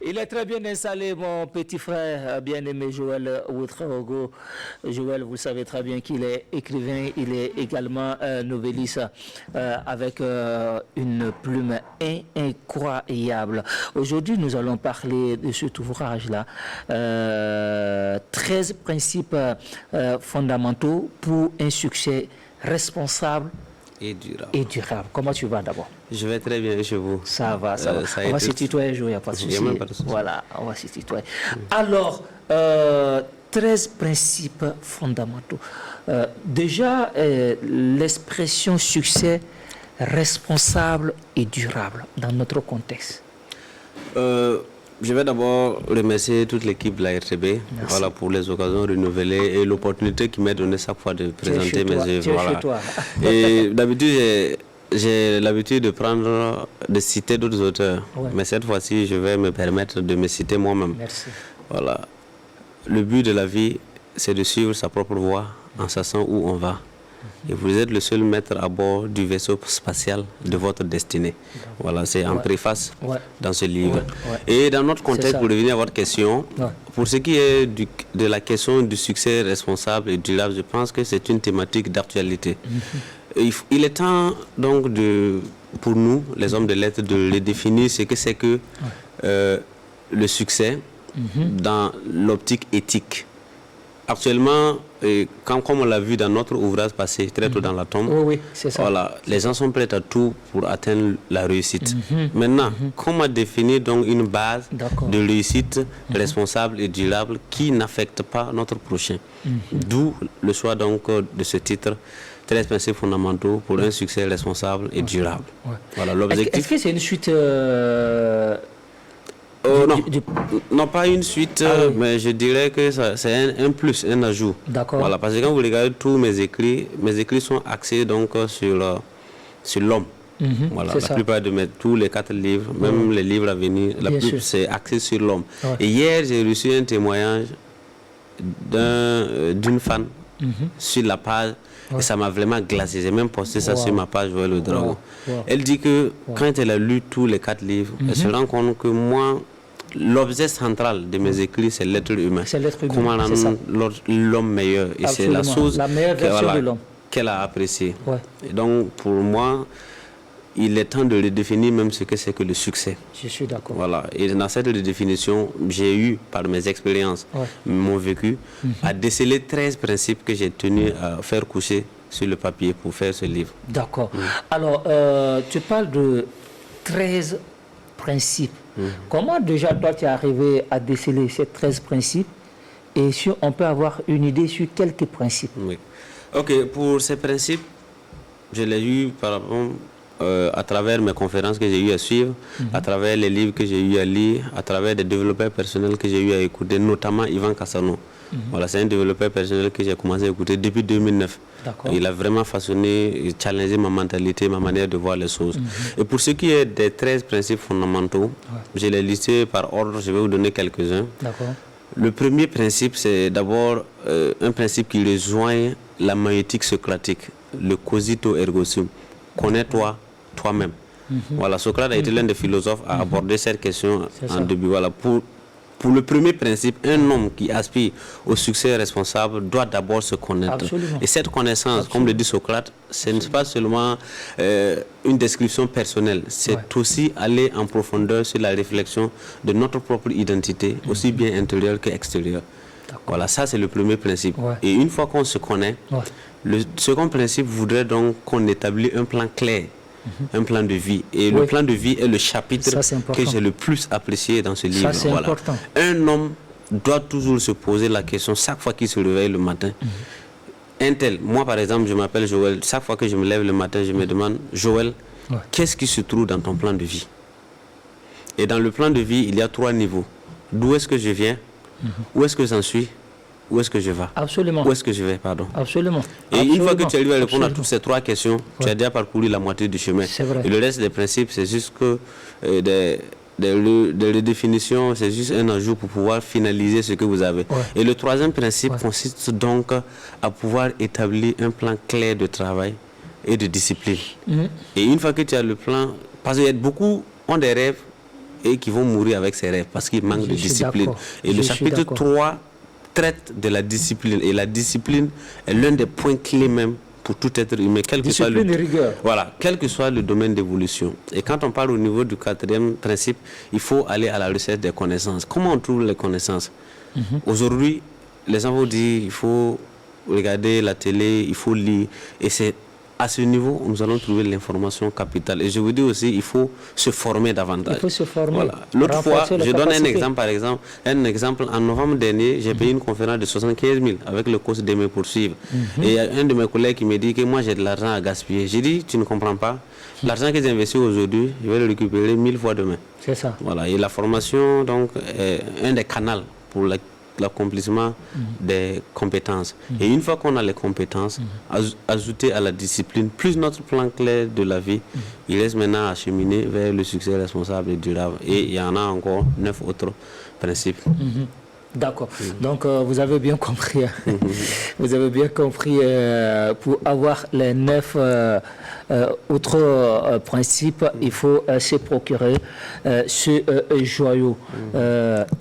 Il est très bien installé, mon petit frère bien-aimé Joël Ouetraogo. Joël, vous savez très bien qu'il est écrivain, il est également novelliste avec une plume incroyable. Aujourd'hui, nous allons parler de cet ouvrage-là. 13 principes fondamentaux pour un succès responsable et durable. Comment tu vas d'abord? Je vais très bien chez vous. Ça va. On va se tutoyer, il n'y a pas de souci. Voilà, on va se tutoyer. Alors, 13 principes fondamentaux. Déjà, l'expression succès responsable et durable dans notre contexte. Je vais d'abord remercier toute l'équipe de la RTB voilà, pour les occasions renouvelées et l'opportunité qui m'est donnée chaque fois de présenter mes œuvres. Voilà. Et d'habitude, j'ai l'habitude de citer d'autres auteurs. Ouais. Mais cette fois-ci, je vais me permettre de me citer moi-même. Merci. Voilà. Le but de la vie, c'est de suivre sa propre voie en sachant où on va. Et vous êtes le seul maître à bord du vaisseau spatial de votre destinée. Voilà, c'est en préface dans ce livre. Et dans notre contexte, pour revenir à votre question, pour ce qui est de la question du succès responsable et durable, je pense que c'est une thématique d'actualité. Il est temps donc pour nous, les hommes de lettres, de redéfinir ce que c'est que le succès dans l'optique éthique. Actuellement, comme on l'a vu dans notre ouvrage passé, très tôt dans la tombe, c'est ça. Voilà, les gens sont prêts à tout pour atteindre la réussite. Maintenant, comment définir donc une base de réussite responsable et durable qui n'affecte pas notre prochain? D'où le choix donc de ce titre, 13 principes fondamentaux pour un succès responsable et durable. Voilà, l'objectif. Est-ce que c'est une suite non, pas une suite, mais je dirais que c'est un plus, un ajout. D'accord. Voilà, parce que quand vous regardez tous mes écrits sont axés donc sur l'homme. Voilà, la plupart de tous les 4 livres, même les livres à venir, c'est axé sur l'homme. Et hier, j'ai reçu un témoignage d'une fan sur la page. Et ça m'a vraiment glacé. J'ai même posté ça sur ma page Joël Ouetraogo. Elle dit que quand elle a lu tous les 4 livres, elle se rend compte que moi, l'objet central de mes écrits, c'est l'être humain. C'est l'être humain. Comment rendre l'homme meilleur. Et c'est la chose qu'elle a appréciée. Et donc, pour moi, il est temps de redéfinir même ce que c'est que le succès. Je suis d'accord. Voilà. Et dans cette redéfinition, j'ai eu, par mes expériences, mon vécu, à déceler 13 principes que j'ai tenu à faire coucher sur le papier pour faire ce livre. D'accord. Alors, tu parles de 13 principes. Comment déjà toi tu es arrivé à déceler ces 13 principes et si on peut avoir une idée sur quelques principes? Oui. Ok, pour ces principes, je l'ai eu par rapport à travers mes conférences que j'ai eu à suivre, à travers les livres que j'ai eu à lire, à travers des développeurs personnels que j'ai eu à écouter, notamment Yvan Cassano. Voilà, c'est un développeur personnel que j'ai commencé à écouter depuis 2009. Il a vraiment façonné et challengé ma mentalité, ma manière de voir les choses. Et pour ce qui est des 13 principes fondamentaux, je les listés par ordre, je vais vous donner quelques-uns. Le premier principe, c'est d'abord un principe qui rejoint la maïeutique socratique, le cogito ergo sum. Connais-toi toi-même. Voilà, Socrate a été l'un des philosophes à aborder cette question en début. Voilà, pour le premier principe, un homme qui aspire au succès responsable doit d'abord se connaître. Absolument. Et cette connaissance, comme le dit Socrate, ce n'est pas seulement une description personnelle, c'est aussi aller en profondeur sur la réflexion de notre propre identité, aussi bien intérieure qu'extérieure. Voilà, ça c'est le premier principe. Et une fois qu'on se connaît, le second principe voudrait donc qu'on établisse un plan clair, un plan de vie. Et le plan de vie est le chapitre que j'ai le plus apprécié dans ce livre. Ça, voilà. Un homme doit toujours se poser la question chaque fois qu'il se réveille le matin. Un tel, moi par exemple, je m'appelle Joël. Chaque fois que je me lève le matin, je me demande, Joël, qu'est-ce qui se trouve dans ton plan de vie? Et dans le plan de vie, il y a 3 niveaux. D'où est-ce que je viens? Où est-ce que j'en suis? Où est-ce que je vais? Absolument. Où est-ce que je vais, pardon? Absolument. Et une fois que tu arrives à répondre à toutes ces 3 questions, tu as déjà parcouru la moitié du chemin. C'est vrai. Et le reste des principes, c'est juste que des redéfinitions, c'est juste un ajout pour pouvoir finaliser ce que vous avez. Et le troisième principe consiste donc à pouvoir établir un plan clair de travail et de discipline. Et une fois que tu as le plan, parce que beaucoup ont des rêves, et qui vont mourir avec ces rêves parce qu'ils manquent de discipline. Et le chapitre 3 traite de la discipline. Et la discipline est l'un des points clés même pour tout être humain, quel que soit quel que soit le domaine d'évolution. Et quand on parle au niveau du 4e principe, il faut aller à la recherche des connaissances. Comment on trouve les connaissances? Aujourd'hui, les gens vont dire il faut regarder la télé, il faut lire. Et c'est à ce niveau où nous allons trouver l'information capitale. Et je vous dis aussi, il faut se former davantage. Il faut se former. Voilà. L'autre fois, je donne un exemple, en novembre dernier, j'ai payé une conférence de 75 000 avec le coach de me poursuivre. Et il y a un de mes collègues qui me dit que moi j'ai de l'argent à gaspiller. J'ai dit, tu ne comprends pas. L'argent que j'ai investi aujourd'hui, je vais le récupérer 1000 fois demain. C'est ça. Voilà. Et la formation, donc, est un des canaux pour l'accomplissement des compétences. Et une fois qu'on a les compétences, ajouter à la discipline, plus notre plan clair de la vie, il reste maintenant à cheminer vers le succès responsable et durable. Et il y en a encore 9 autres principes. D'accord. Donc, vous avez bien compris. Vous avez bien compris. Pour avoir les 9 autres principes, il faut se procurer ce joyau.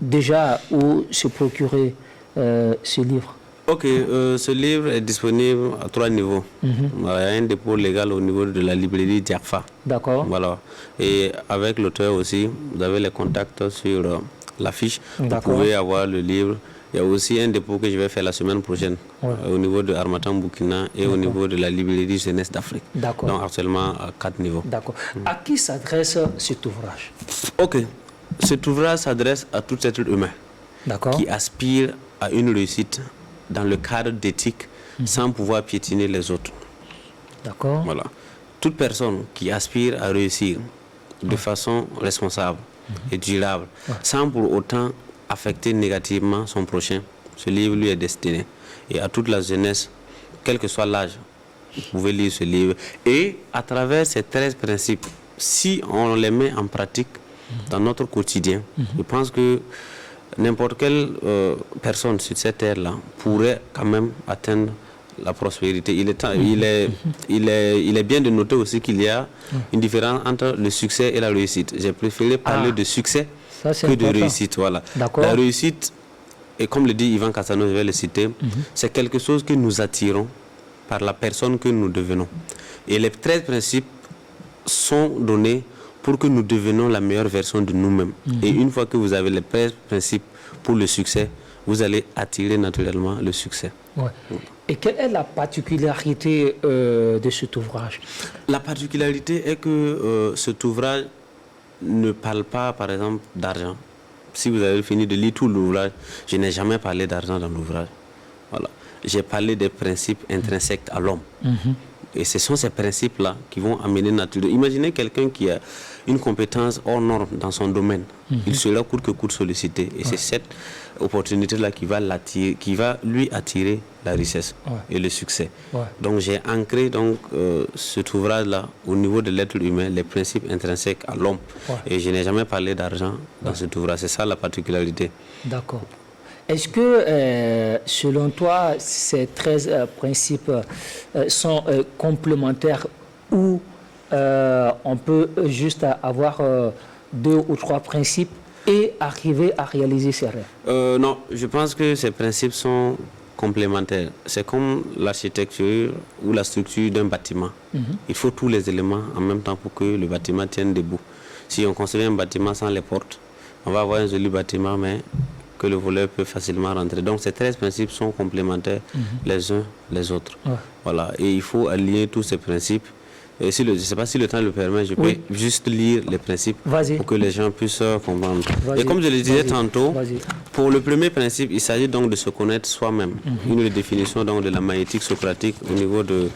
Déjà, où se procurer ce livre? Ok, ce livre est disponible à 3 niveaux. Il y a un dépôt légal au niveau de la librairie Diakfa. D'accord. Voilà. Et avec l'auteur aussi, vous avez les contacts sur l'affiche. Vous pouvez avoir le livre. Il y a aussi un dépôt que je vais faire la semaine prochaine au niveau de Harmattan Burkina et au niveau de la librairie Jeunesse d'Afrique. D'accord. Donc actuellement à 4 niveaux. D'accord. À qui s'adresse cet ouvrage? Ok. Cet ouvrage s'adresse à tout être humain qui aspire à une réussite dans le cadre d'éthique sans pouvoir piétiner les autres. D'accord. Voilà. Toute personne qui aspire à réussir de façon responsable et durable, sans pour autant affecter négativement son prochain, ce livre lui est destiné. Et à toute la jeunesse, quel que soit l'âge, vous pouvez lire ce livre. Et à travers ces 13 principes, si on les met en pratique dans notre quotidien, je pense que n'importe quelle personne sur cette terre-là pourrait quand même atteindre la prospérité. Il est bien de noter aussi qu'il y a une différence entre le succès et la réussite. J'ai préféré parler de succès que de réussite. Voilà. La réussite, et comme le dit Ivan Cassano, je vais le citer, c'est quelque chose que nous attirons par la personne que nous devenons. Et les 13 principes sont donnés pour que nous devenions la meilleure version de nous-mêmes. Et une fois que vous avez les 13 principes pour le succès, vous allez attirer naturellement le succès. Et quelle est la particularité de cet ouvrage? La particularité est que cet ouvrage ne parle pas, par exemple, d'argent. Si vous avez fini de lire tout l'ouvrage, je n'ai jamais parlé d'argent dans l'ouvrage. Voilà. J'ai parlé des principes intrinsèques à l'homme. Et ce sont ces principes-là qui vont amener naturellement. Imaginez quelqu'un qui a une compétence hors norme dans son domaine. Il sera coûte que coûte sollicité. Et c'est cette opportunité-là qui va lui attirer la richesse et le succès. Donc j'ai ancré cet ouvrage-là au niveau de l'être humain, les principes intrinsèques à l'homme. Et je n'ai jamais parlé d'argent dans cet ouvrage. C'est ça la particularité. D'accord. Est-ce que, selon toi, ces 13 principes sont complémentaires ou on peut juste avoir 2 ou 3 principes et arriver à réaliser ses rêves? Non, je pense que ces principes sont complémentaires. C'est comme l'architecture ou la structure d'un bâtiment. Il faut tous les éléments en même temps pour que le bâtiment tienne debout. Si on construit un bâtiment sans les portes, on va avoir un joli bâtiment, mais que le voleur peut facilement rentrer. Donc ces 13 principes sont complémentaires les uns les autres. Voilà. Et il faut aligner tous ces principes. Et si je ne sais pas si le temps le permet, je peux juste lire les principes pour que les gens puissent comprendre. Et comme je le disais tantôt, pour le premier principe, il s'agit donc de se connaître soi-même. Une définition donc de la magnétique socratique au niveau du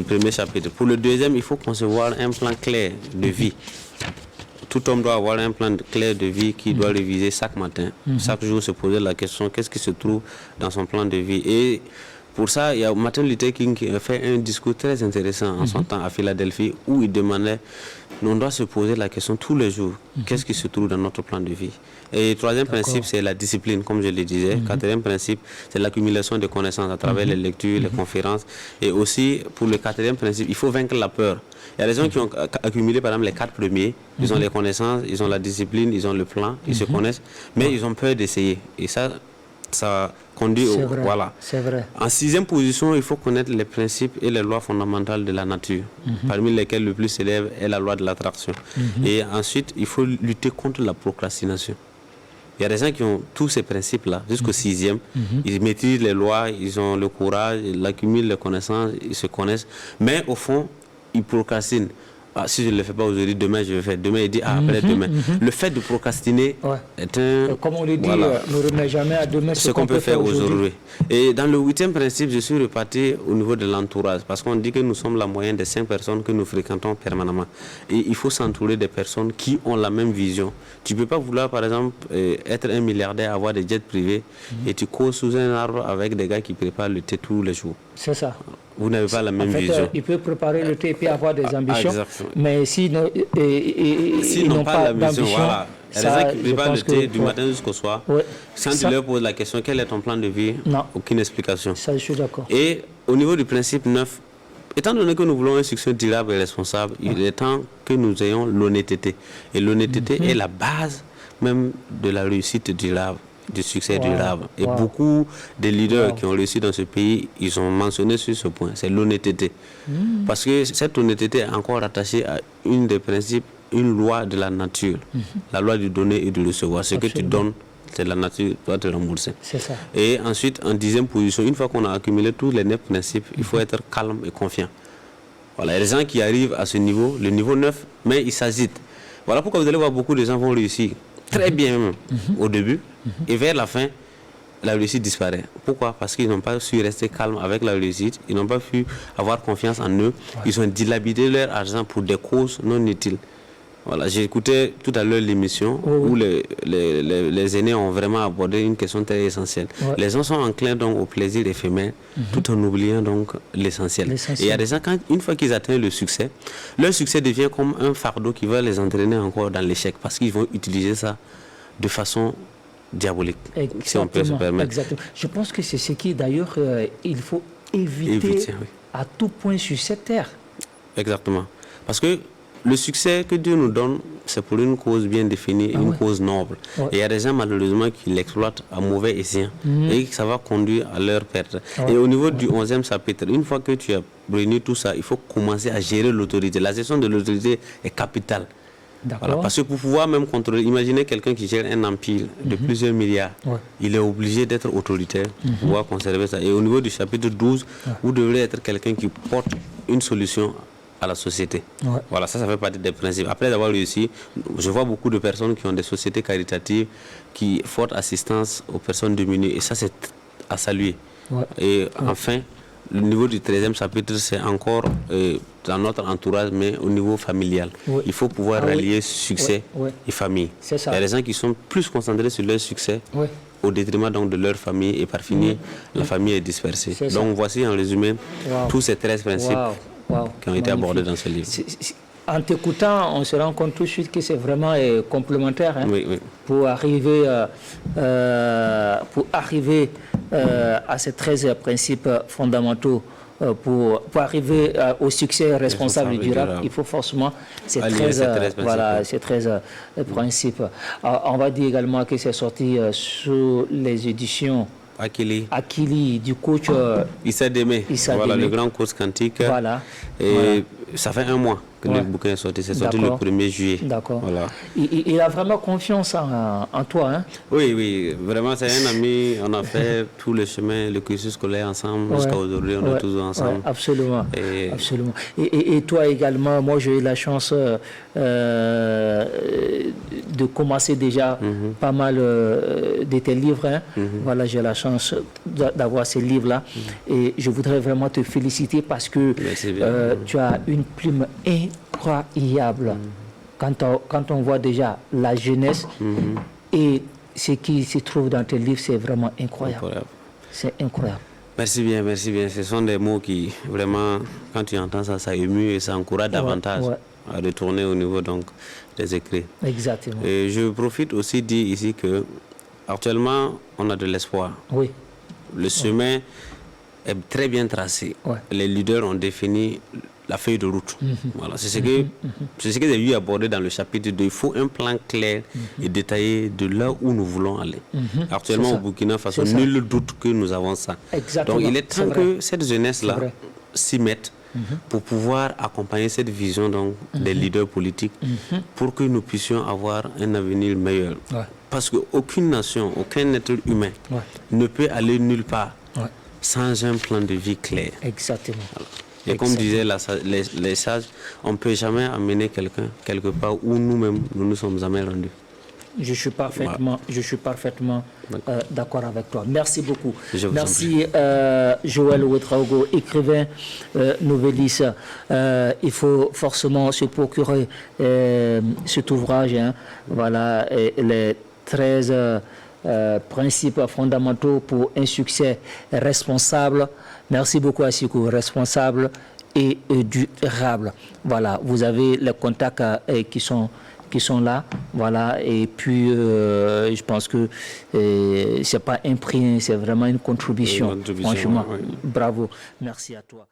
premier chapitre. Pour le deuxième, il faut concevoir un plan clair de vie. Tout homme doit avoir un plan clair de vie qu'il doit réviser chaque matin. Chaque jour, se poser la question, qu'est-ce qui se trouve dans son plan de vie? Et pour ça, il y a Martin Luther King qui a fait un discours très intéressant en son temps à Philadelphie où il demandait on doit se poser la question tous les jours, qu'est-ce qui se trouve dans notre plan de vie? Et le troisième principe, c'est la discipline, comme je le disais. Quatrième principe, c'est l'accumulation de connaissances à travers les lectures, les conférences. Et aussi, pour le quatrième principe, il faut vaincre la peur. Il y a des gens qui ont accumulé, par exemple, les 4 premiers. Ils ont les connaissances, ils ont la discipline, ils ont le plan, ils se connaissent, mais ils ont peur d'essayer. Et ça conduit au... Voilà. C'est vrai. En 6e position, il faut connaître les principes et les lois fondamentales de la nature, parmi lesquelles le plus célèbre est la loi de l'attraction. Et ensuite, il faut lutter contre la procrastination. Il y a des gens qui ont tous ces principes-là, jusqu'au 6e. Ils maîtrisent les lois, ils ont le courage, ils accumulent les connaissances, ils se connaissent. Mais au fond, ils procrastinent. Ah, si je ne le fais pas aujourd'hui, demain je vais faire. Demain, il dit après-demain. Le fait de procrastiner est un... Comme on le dit, ne remet jamais à demain ce qu'on peut faire aujourd'hui. Et dans le 8e principe, je suis reparti au niveau de l'entourage. Parce qu'on dit que nous sommes la moyenne des 5 personnes que nous fréquentons permanemment. Et il faut s'entourer des personnes qui ont la même vision. Tu ne peux pas vouloir, par exemple, être un milliardaire, avoir des jets privés, et tu causes sous un arbre avec des gars qui préparent le thé tous les jours. C'est ça. Vous n'avez pas la même vision. Il peut préparer le thé et puis avoir des ambitions, mais s'ils n'ont pas d'ambition, voilà. Il y a des gens qui préparent le thé du matin jusqu'au soir. Quand tu leur poses la question, quel est ton plan de vie? Aucune explication. Ça, je suis d'accord. Et au niveau du principe 9, étant donné que nous voulons un succès durable et responsable, il est temps que nous ayons l'honnêteté. Et l'honnêteté est la base même de la réussite durable, du succès durable. Et beaucoup de leaders qui ont réussi dans ce pays, ils ont mentionné sur ce point, c'est l'honnêteté. Parce que cette honnêteté est encore attachée à une des principes, une loi de la nature, la loi du donner et du recevoir. Ce que tu donnes, c'est la nature doit te rembourser. C'est ça. Et ensuite, en 10e position, une fois qu'on a accumulé tous les 9 principes, il faut être calme et confiant. Voilà, il y a des gens qui arrivent à ce niveau, le niveau 9, mais ils s'agitent. Voilà pourquoi vous allez voir beaucoup de gens vont réussir très bien même, au début, et vers la fin, la réussite disparaît. Pourquoi? Parce qu'ils n'ont pas su rester calmes avec la réussite, ils n'ont pas pu avoir confiance en eux, ils ont dilapidé leur argent pour des causes non utiles. Voilà, j'ai écouté tout à l'heure l'émission où les aînés ont vraiment abordé une question très essentielle. Les gens sont enclins donc au plaisir éphémère tout en oubliant donc l'essentiel. Et il y a des gens, une fois qu'ils atteignent le succès, leur succès devient comme un fardeau qui va les entraîner encore dans l'échec parce qu'ils vont utiliser ça de façon diabolique, si on peut se permettre. Exactement. Je pense que c'est ce qui d'ailleurs il faut éviter à tout point sur cette terre. Exactement. Parce que le succès que Dieu nous donne, c'est pour une cause bien définie, une cause noble. Et il y a des gens malheureusement qui l'exploitent à mauvais escient et ça va conduire à leur perte. Et au niveau du 11e chapitre, une fois que tu as réuni tout ça, il faut commencer à gérer l'autorité. La gestion de l'autorité est capitale. Voilà, parce que pour pouvoir même contrôler, imaginez quelqu'un qui gère un empire de plusieurs milliards, il est obligé d'être autoritaire pour pouvoir conserver ça. Et au niveau du chapitre 12, vous devrez être quelqu'un qui porte une solution à la société. Voilà, ça fait partie des principes. Après avoir réussi, je vois beaucoup de personnes qui ont des sociétés caritatives qui font assistance aux personnes démunies et ça c'est à saluer. Et enfin, le niveau du 13e chapitre, c'est encore dans notre entourage, mais au niveau familial. Il faut pouvoir rallier succès et famille. Il y a des gens qui sont plus concentrés sur leur succès au détriment donc de leur famille et par finir, la famille est dispersée. Donc voici en résumé tous ces 13 principes qui ont été abordés dans ce livre. En t'écoutant, on se rend compte tout de suite que c'est vraiment complémentaire pour arriver, à ces 13 principes fondamentaux. Pour arriver au succès responsable et durable, il faut forcément ces 13 principes. On va dire également que c'est sorti sous les éditions Akili du coach Issa Deme. Voilà, le grand coach quantique. Et ça fait un mois que le bouquin est sorti. C'est sorti le 1er juillet. D'accord. Voilà. Il a vraiment confiance en toi. Hein? Oui, vraiment, c'est un ami. On a fait tout le chemin, le cursus scolaire ensemble. Jusqu'à aujourd'hui, on est toujours ensemble. Absolument. Absolument. Et toi également, moi j'ai eu la chance de commencer déjà pas mal de tes livres. Hein? Voilà, j'ai la chance d'avoir ces livres-là. Et je voudrais vraiment te féliciter parce que tu as une plume incroyable. Quand on voit déjà la jeunesse et ce qui se trouve dans tes livres, c'est vraiment incroyable. C'est incroyable. Merci bien. Ce sont des mots qui, vraiment, quand tu entends ça, ça émue et ça encourage davantage. à retourner au niveau donc, des écrits. Exactement. Et je profite aussi de dire ici que actuellement, on a de l'espoir. Oui. Le chemin est très bien tracé. Ouais. Les leaders ont défini la feuille de route. Voilà, c'est ce que j'ai eu abordé dans le chapitre 2. Il faut un plan clair et détaillé de là où nous voulons aller. Actuellement, au Burkina Faso, nul doute que nous avons ça. Exactement. Donc, il est temps que cette jeunesse-là s'y mette pour pouvoir accompagner cette vision donc, des leaders politiques pour que nous puissions avoir un avenir meilleur. Ouais. Parce qu'aucune nation, aucun être humain ne peut aller nulle part sans un plan de vie clair. Exactement. Voilà. Et comme disaient les sages, on ne peut jamais amener quelqu'un quelque part où nous-mêmes, nous ne sommes jamais rendus. Je suis parfaitement d'accord avec toi. Merci beaucoup. Merci Joël Ouedraogo, écrivain, novelliste. Il faut forcément se procurer cet ouvrage. Voilà, les 13 principes fondamentaux pour un succès responsable. Merci beaucoup Asikou, responsable et durable. Voilà, vous avez les contacts qui sont là, voilà, et puis je pense que c'est pas un prix, c'est vraiment une contribution. Franchement, bravo, merci à toi.